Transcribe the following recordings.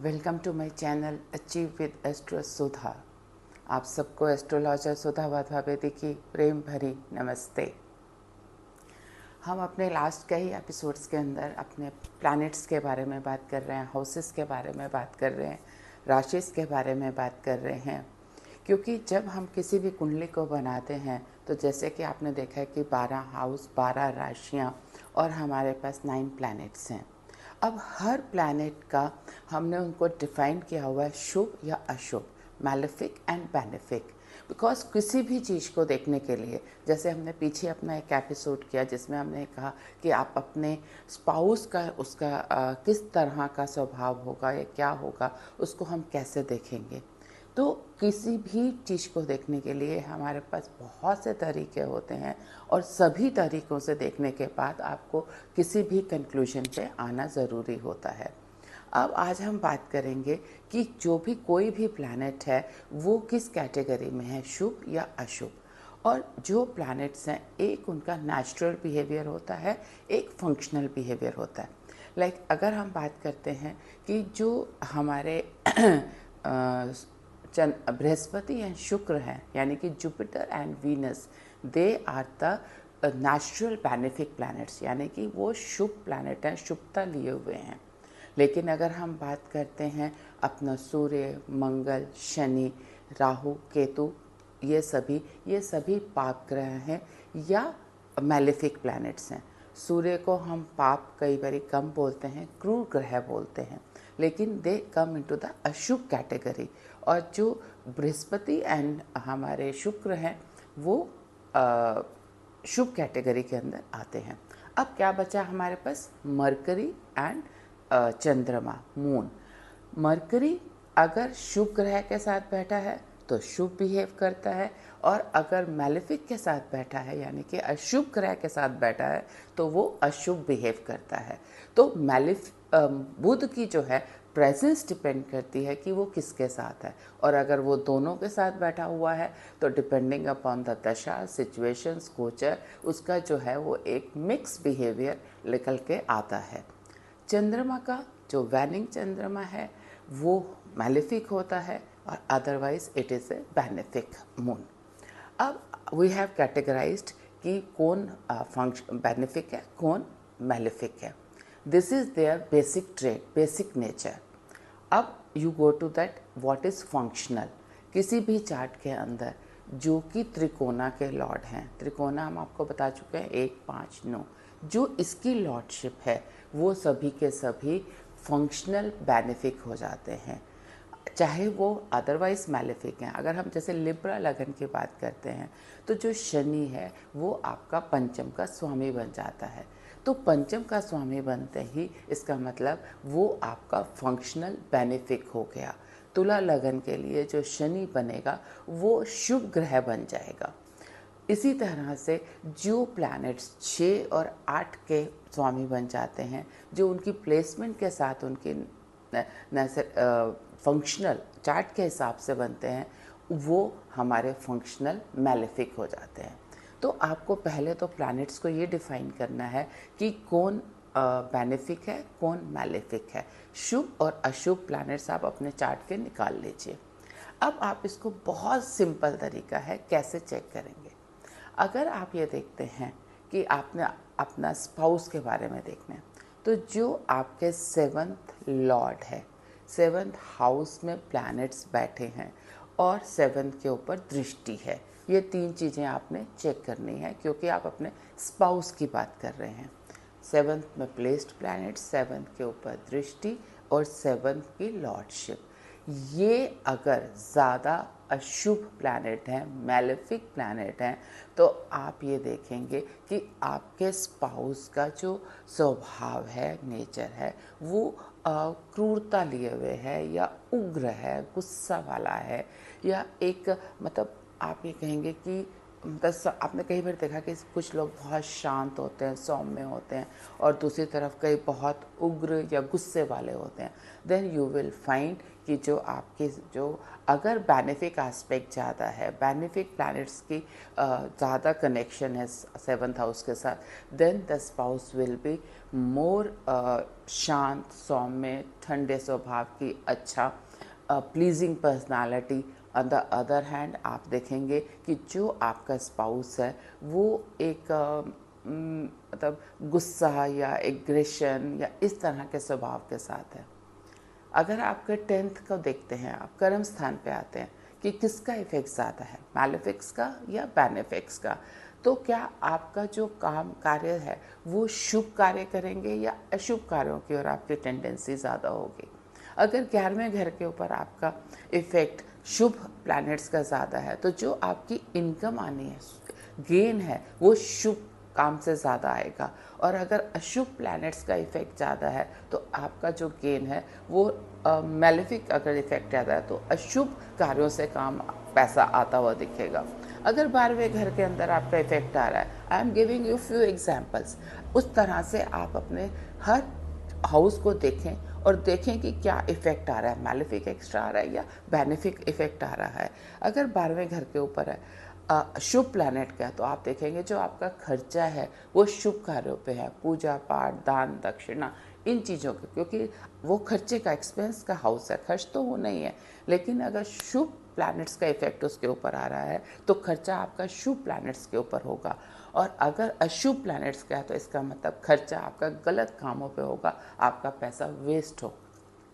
Welcome to my channel achieve with astro Sudha. आप सबको astrologer सुधा वाधवावेदी की प्रेम भरी नमस्ते। हम अपने लास्ट कई एपिसोड्स के अंदर अपने प्लैनेट्स के बारे में बात कर रहे हैं, हाउसेस के बारे में बात कर रहे हैं, राशिस के बारे में बात कर रहे हैं। क्योंकि जब हम किसी भी कुंडली को बनाते हैं तो जैसे कि आपने देखा है कि 12 हाउस, 12 राशियाँ और हमारे पास 9 प्लैनेट्स हैं। अब हर प्लैनेट का हमने उनको डिफाइन किया हुआ है शुभ या अशुभ, मैलेफिक एंड बेनिफिक। बिकॉज किसी भी चीज़ को देखने के लिए, जैसे हमने पीछे अपना एक एपिसोड किया जिसमें हमने कहा कि आप अपने स्पाउस का उसका किस तरह का स्वभाव होगा या क्या होगा, उसको हम कैसे देखेंगे। तो किसी भी चीज़ को देखने के लिए हमारे पास बहुत से तरीके होते हैं और सभी तरीक़ों से देखने के बाद आपको किसी भी कंक्लूजन पे आना ज़रूरी होता है। अब आज हम बात करेंगे कि जो भी कोई भी प्लैनेट है वो किस कैटेगरी में है, शुभ या अशुभ। और जो प्लैनेट्स हैं, एक उनका नेचुरल बिहेवियर होता है, एक फंक्शनल बिहेवियर होता है। अगर हम बात करते हैं कि जो हमारे बृहस्पति एंड शुक्र हैं, यानी कि Jupiter and Venus, they are the natural benefic planets, यानी कि वो शुभ प्लैनेट हैं, शुभता लिए हुए हैं। लेकिन अगर हम बात करते हैं अपना सूर्य, मंगल, शनि, राहु, केतु, ये सभी पाप ग्रह हैं या मैलेफिक प्लैनेट्स हैं। सूर्य को हम पाप कई बार कम बोलते हैं, क्रूर ग्रह बोलते हैं, लेकिन दे कम इनटू द अशुभ कैटेगरी। और जो बृहस्पति एंड हमारे शुक्र हैं वो शुभ कैटेगरी के अंदर आते हैं। अब क्या बचा हमारे पास, मरकरी एंड चंद्रमा, मून। मरकरी अगर शुभ ग्रह के साथ बैठा है तो शुभ बिहेव करता है, और अगर मैलेफिक के साथ बैठा है यानी कि अशुभ ग्रह के साथ बैठा है तो वो अशुभ बिहेव करता है। तो बुध की जो है प्रेजेंस डिपेंड करती है कि वो किसके साथ है, और अगर वो दोनों के साथ बैठा हुआ है तो डिपेंडिंग अपॉन द दशा, सिचुएशंस, गोचर, उसका जो है वो एक मिक्स बिहेवियर निकल के आता है। चंद्रमा का जो वैनिंग चंद्रमा है वो मैलेफिक होता है, और otherwise it is a benefic moon. अब वी हैव कैटेगराइज्ड कि कौन फंक्शन बेनिफिक है, कौन मैलेफिक है। This is their basic trait, basic nature. अब you go to that what is functional. किसी भी चार्ट के अंदर जो कि त्रिकोणा के लॉर्ड हैं, त्रिकोणा हम आपको बता चुके हैं 1, 5, 9, जो इसकी लॉर्डशिप है वो सभी के सभी फंक्शनल बेनिफिक हो जाते हैं, चाहे वो अदरवाइज मैलेफिक हैं। अगर हम जैसे लिब्रा लगन की बात करते हैं तो जो शनि है वो आपका पंचम का स्वामी बन जाता है। तो पंचम का स्वामी बनते ही इसका मतलब वो आपका फंक्शनल बेनिफिक हो गया। तुला लगन के लिए जो शनि बनेगा वो शुभ ग्रह बन जाएगा। इसी तरह से जो प्लैनेट्स 6 और 8 के स्वामी बन जाते हैं, जो उनकी प्लेसमेंट के साथ उनकी फंक्शनल चार्ट के हिसाब से बनते हैं, वो हमारे फंक्शनल मैलेफिक हो जाते हैं। तो आपको पहले तो प्लैनेट्स को ये डिफाइन करना है कि कौन बेनिफिक है, कौन मैलेफिक है। शुभ और अशुभ प्लैनेट्स आप अपने चार्ट के निकाल लीजिए। अब आप इसको बहुत सिंपल तरीका है कैसे चेक करेंगे। अगर आप ये देखते हैं कि आपने अपना स्पाउस के बारे में देखना है, तो जो आपके 7th लॉर्ड है, 7th हाउस में प्लैनेट्स बैठे हैं और 7th के ऊपर दृष्टि है, ये 3 चीज़ें आपने चेक करनी है क्योंकि आप अपने स्पाउस की बात कर रहे हैं। 7th में प्लेस्ड प्लैनेट, 7th के ऊपर दृष्टि और 7th की लॉर्डशिप। ये अगर ज़्यादा अशुभ प्लैनेट हैं, मैलेफिक प्लैनेट हैं, तो आप ये देखेंगे कि आपके स्पाउस का जो स्वभाव है, नेचर है, वो क्रूरता लिए हुए है या उग्र है, गुस्सा वाला है, या एक मतलब आप ये कहेंगे कि आपने कई बार देखा कि कुछ लोग बहुत शांत होते हैं, सौम्य होते हैं, और दूसरी तरफ कई बहुत उग्र या गुस्से वाले होते हैं। देन यू विल फाइंड कि जो आपके जो अगर बेनिफिक एस्पेक्ट ज़्यादा है, बेनिफिक प्लैनेट्स की ज़्यादा कनेक्शन है 7th हाउस के साथ, then the spouse will be more शांत, सौम्य, ठंडे स्वभाव की, अच्छा pleasing personality. On the other hand आप देखेंगे कि जो आपका स्पाउस है वो एक मतलब गुस्सा या एग्रेशन या इस तरह के स्वभाव के साथ है। अगर आपके 10th को देखते हैं, आप कर्म स्थान पे आते हैं कि किसका इफेक्ट ज़्यादा है, मैलेफिक्स का या बेनिफिक्स का, तो क्या आपका जो काम कार्य है वो शुभ कार्य करेंगे या अशुभ कार्यों की ओर आपकी टेंडेंसी ज़्यादा होगी। अगर 11वें घर के ऊपर आपका इफेक्ट शुभ प्लैनेट्स का ज़्यादा है तो जो आपकी इनकम आनी है, गेन है, वो शुभ काम से ज़्यादा आएगा। और अगर अशुभ प्लैनेट्स का इफेक्ट ज़्यादा है तो आपका जो गेन है वो मेलेफिक अगर इफेक्ट ज़्यादा है तो अशुभ कार्यों से काम पैसा आता हुआ दिखेगा। अगर 12वें घर के अंदर आपका इफेक्ट आ रहा है, I am giving you few examples, उस तरह से आप अपने हर हाउस को देखें और देखें कि क्या इफेक्ट आ रहा है, मैलेफिक एक्स्ट्रा आ रहा है या बेनिफिक इफेक्ट आ रहा है। अगर 12वें घर के ऊपर है शुभ प्लैनेट का, तो आप देखेंगे जो आपका खर्चा है वो शुभ कार्यों पे है, पूजा पाठ, दान दक्षिणा, इन चीज़ों के, क्योंकि वो खर्चे का एक्सपेंस का हाउस है, खर्च तो वो नहीं है। लेकिन अगर शुभ प्लैनेट्स का इफेक्ट उसके ऊपर आ रहा है तो खर्चा आपका शुभ प्लैनेट्स के ऊपर होगा। और अगर अशुभ प्लैनेट्स का है तो इसका मतलब खर्चा आपका गलत कामों पे होगा, आपका पैसा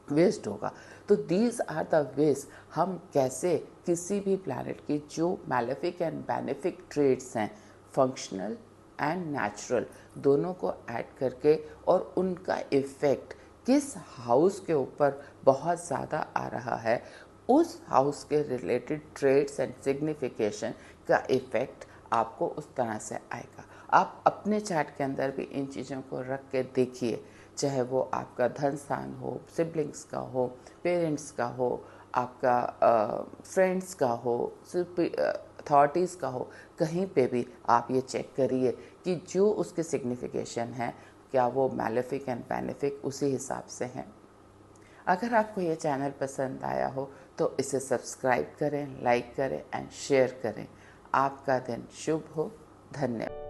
वेस्ट होगा। तो दीज आर द वेज हम कैसे किसी भी प्लैनेट की जो मैलेफिक एंड बेनिफिक ट्रेड्स हैं, फंक्शनल एंड नेचुरल, दोनों को ऐड करके और उनका इफ़ेक्ट किस हाउस के ऊपर बहुत ज़्यादा आ रहा है, उस हाउस के रिलेटेड ट्रेड्स एंड सिग्निफिकेशन का इफ़ेक्ट आपको उस तरह से आएगा। आप अपने चार्ट के अंदर भी इन चीज़ों को रख के देखिए, चाहे वो आपका धन स्थान हो, सिबलिंग्स का हो, पेरेंट्स का हो, आपका फ्रेंड्स का हो, अथॉरिटीज़ का हो, कहीं पे भी आप ये चेक करिए कि जो उसके सिग्निफिकेशन है क्या वो मैलेफिक एंड बेनिफिक उसी हिसाब से हैं। अगर आपको ये चैनल पसंद आया हो तो इसे सब्सक्राइब करें, लाइक करें एंड शेयर करें। आपका दिन शुभ हो। धन्यवाद।